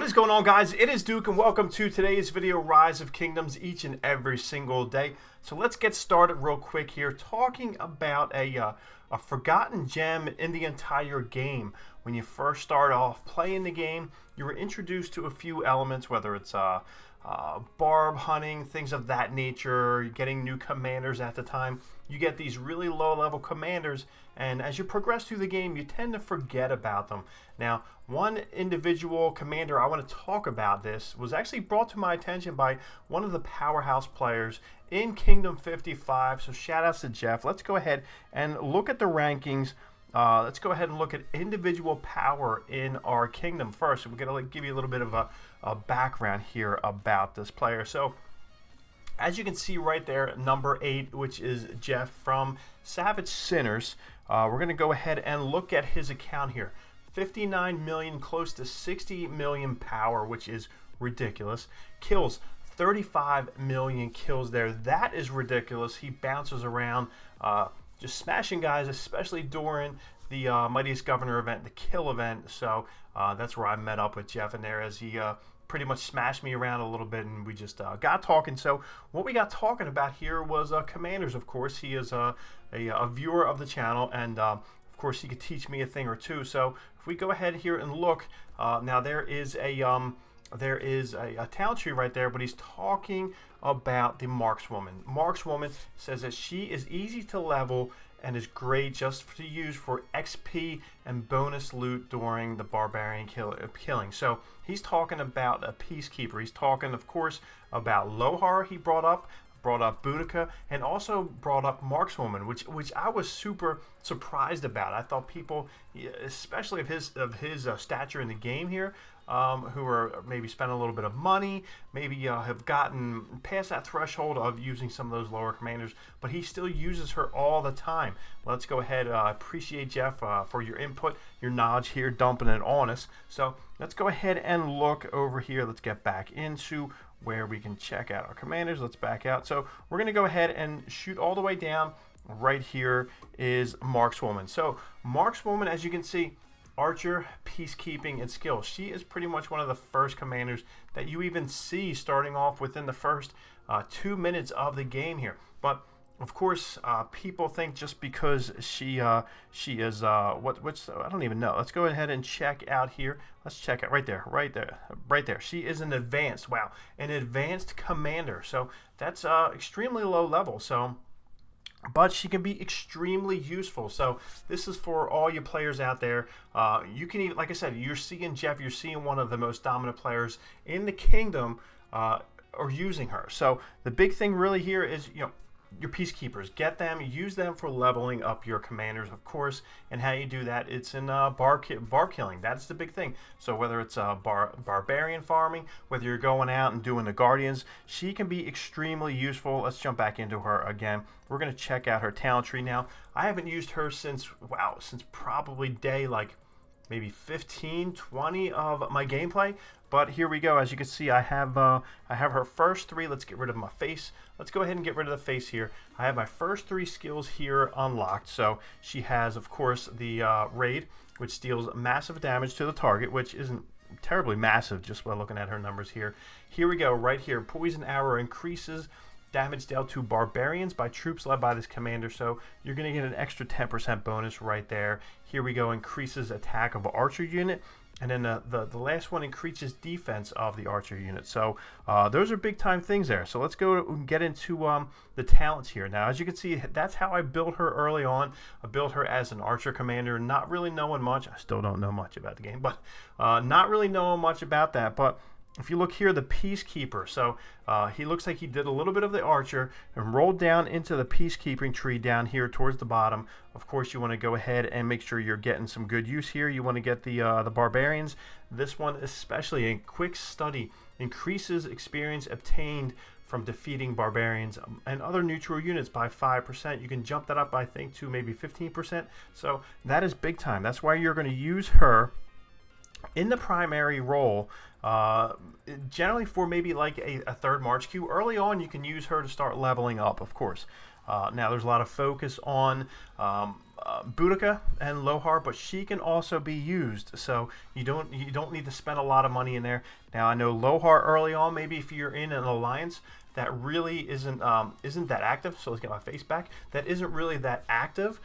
What is going on, guys? It is Duke, and welcome to today's video, Rise of Kingdoms, each and every single day. So let's get started real quick here, talking about a forgotten gem in the entire game. When you first start off playing the game, you were introduced to a few elements, whether it's barb hunting, things of that nature, getting new commanders at the time. You get these really low-level commanders, and as you progress through the game, you tend to forget about them. Now, one individual commander I want to talk about this was actually brought to my attention by one of the powerhouse players in Kingdom 55, so shout outs to Jeff. Let's go ahead and look at the rankings. Let's go ahead and look at individual power in our kingdom first. We're going to give you a little bit of a background here about this player. So, as you can see right there, number 8, which is Jeff from Savage Sinners. We're going to go ahead and look at his account here. 59 million, close to 60 million power, which is ridiculous. Kills, 35 million kills there. That is ridiculous. He bounces around, just smashing guys, especially during the Mightiest Governor event, the kill event. So that's where I met up with Jeff in there, as he pretty much smashed me around a little bit, and we just got talking. So what we got talking about here was commanders. Of course, he is a viewer of the channel, and of course he could teach me a thing or two. So if we go ahead here and look, now there is a talent tree right there, but he's talking about the Markswoman. Markswoman says that she is easy to level and is great just to use for XP and bonus loot during the barbarian killing. So he's talking about a peacekeeper. He's talking, of course, about Lohar. He brought up Boudica, and also brought up Markswoman, which I was super surprised about. I thought people, especially of his stature in the game here, who are maybe spending a little bit of money, maybe have gotten past that threshold of using some of those lower commanders, but he still uses her all the time. Let's go ahead. Appreciate Jeff for your input, your knowledge here, dumping it on us. So let's go ahead and look over here. Let's get back into where we can check out our commanders. Let's back out. So we're going to go ahead and shoot all the way down. Right here is Markswoman. So Markswoman, as you can see, archer, peacekeeping, and skill. She is pretty much one of the first commanders that you even see starting off within the first 2 minutes of the game here. But of course, people think just because she is I don't even know. Let's go ahead and check out here. Let's check out right there. She is an advanced, an advanced commander. So that's extremely low level. So, but she can be extremely useful. So this is for all you players out there. You can even, like I said, you're seeing Jeff. You're seeing one of the most dominant players in the kingdom, or using her. So the big thing really here is, your peacekeepers. Get them, use them for leveling up your commanders, of course. And how you do that, it's in bar killing. That's the big thing. So whether it's barbarian farming, whether you're going out and doing the guardians, she can be extremely useful. Let's jump back into her again. We're going to check out her talent tree now. I haven't used her since probably day maybe 15, 20 of my gameplay. But here we go. As you can see, I have her first 3. Let's get rid of my face. Let's go ahead and get rid of the face here. I have my first 3 skills here unlocked. So she has, of course, the raid, which deals massive damage to the target, which isn't terribly massive just by looking at her numbers here. Here we go, right here. Poison arrow increases damage dealt to barbarians by troops led by this commander. So you're going to get an extra 10% bonus right there. Here we go, increases attack of archer unit. And then the last one increases defense of the archer unit. So those are big time things there. So let's go and get into the talents here. Now, as you can see, that's how I built her early on. I built her as an archer commander, not really knowing much. I still don't know much about the game, but not really knowing much about that. But if you look here, the peacekeeper. So he looks like he did a little bit of the archer and rolled down into the peacekeeping tree down here towards the bottom. Of course, you want to go ahead and make sure you're getting some good use here. You want to get the barbarians. This one especially, a quick study, increases experience obtained from defeating barbarians and other neutral units by 5%. You can jump that up, I think, to maybe 15%. So that is big time. That's why you're going to use her in the primary role, generally for maybe like a third March queue. Early on, you can use her to start leveling up, of course. Now, there's a lot of focus on Boudica and Lohar, but she can also be used. So you don't need to spend a lot of money in there. Now I know Lohar early on, maybe if you're in an alliance that really isn't that active. So let's get my face back. That isn't really that active.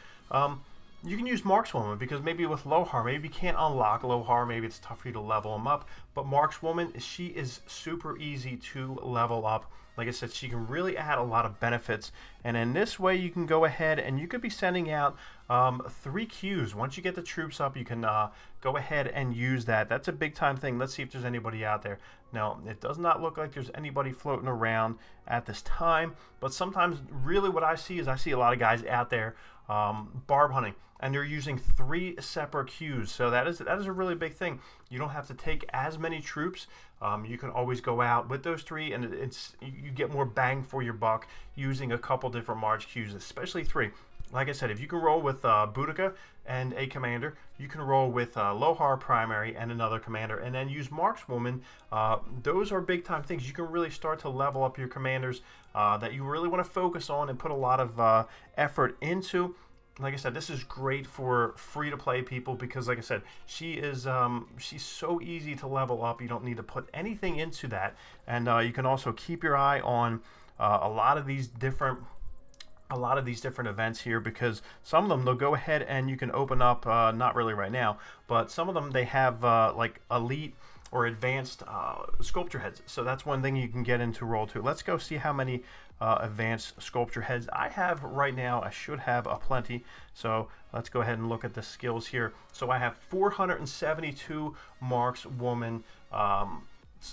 You can use Markswoman, because maybe with Lohar, maybe you can't unlock Lohar, maybe it's tough for you to level him up. But Markswoman, she is super easy to level up. Like I said, she can really add a lot of benefits. And in this way, you can go ahead and you could be sending out 3 Qs. Once you get the troops up, you can go ahead and use that. That's a big time thing. Let's see if there's anybody out there. No, it does not look like there's anybody floating around at this time. But sometimes, really what I see is I see a lot of guys out there barb hunting, and they're using 3 separate Qs. So that is a really big thing. You don't have to take as many troops. You can always go out with those 3, and you get more bang for your buck using a couple different March Qs, especially 3. Like I said, if you can roll with Boudica and a commander, you can roll with Lohar primary and another commander, and then use Markswoman. Those are big time things. You can really start to level up your commanders that you really want to focus on and put a lot of effort into. Like I said, this is great for free-to-play people, because like I said, she's so easy to level up. You don't need to put anything into that. And you can also keep your eye on a lot of these different events here, because some of them they'll go ahead and you can open up, not really right now, but some of them they have like elite or advanced sculpture heads. So that's one thing you can get into roll to. Let's go see how many advanced sculpture heads I have right now. I should have a plenty. So let's go ahead and look at the skills here. So I have 472 Markswoman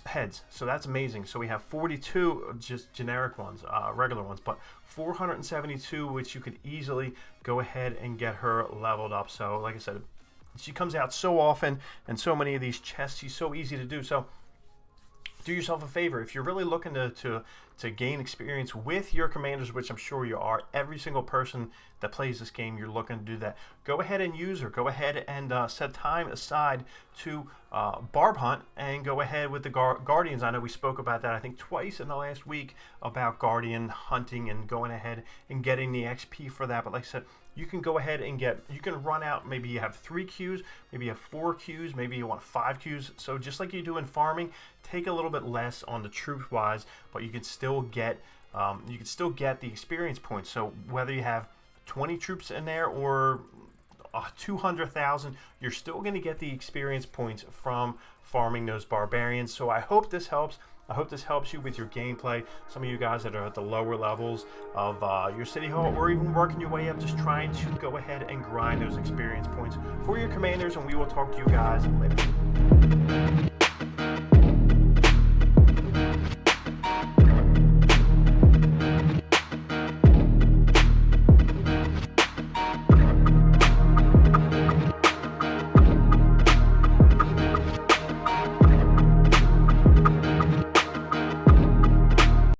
heads. So that's amazing. So we have 42 just generic ones, regular ones, but 472, which you could easily go ahead and get her leveled up. So like I said, she comes out so often, and so many of these chests, she's so easy to do. So do yourself a favor. If you're really looking to gain experience with your commanders, which I'm sure you are, every single person that plays this game, you're looking to do that. Go ahead and use her. Go ahead and set time aside to barb hunt, and go ahead with the Guardians. I know we spoke about that, I think, twice in the last week, about Guardian hunting and going ahead and getting the XP for that. But like I said, you can go ahead and you can run out, maybe you have 3 Qs, maybe you have 4 Qs, maybe you want 5 Qs. So just like you do in farming, take a little bit less on the troops wise, but you can still get the experience points. So whether you have 20 troops in there or 200,000, you're still going to get the experience points from farming those barbarians. So I hope this helps. I hope this helps you with your gameplay. Some of you guys that are at the lower levels of your city hall, or even working your way up, just trying to go ahead and grind those experience points for your commanders, and we will talk to you guys later.